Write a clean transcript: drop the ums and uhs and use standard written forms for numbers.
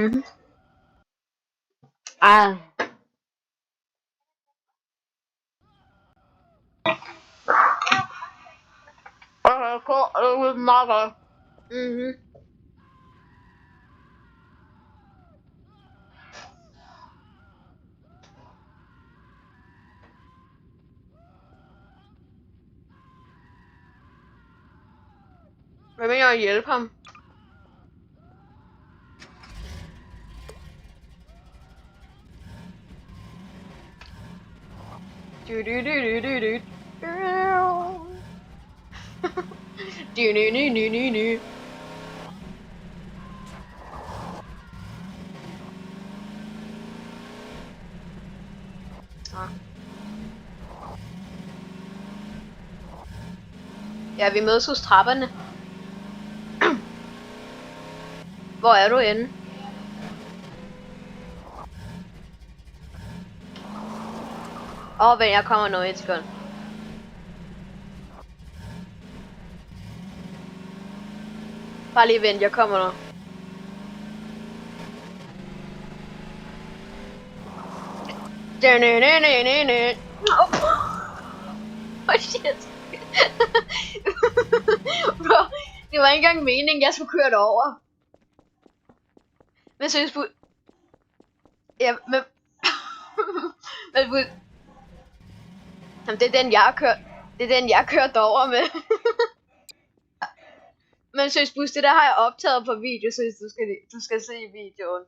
Mhm. Ah. Okay, cool. It was not good. Mhm. Hvad vil jeg hjælpe ham? Du du du du du du. Du du du du du du. Ah. Ja, vi mødes hos trapperne. Hvor er du henne? Vent, jeg kommer nu i et sekund. Bare lige vent, jeg kommer nu. Oh shit. Bro, det var ikke engang meningen, jeg skulle køre det over. Men seriøst, ja, men... men... Jamen, det er den, jeg har kørt. Det er den, jeg kørt over med. Men seriøst, det der har jeg optaget på video, så du skal se videoen.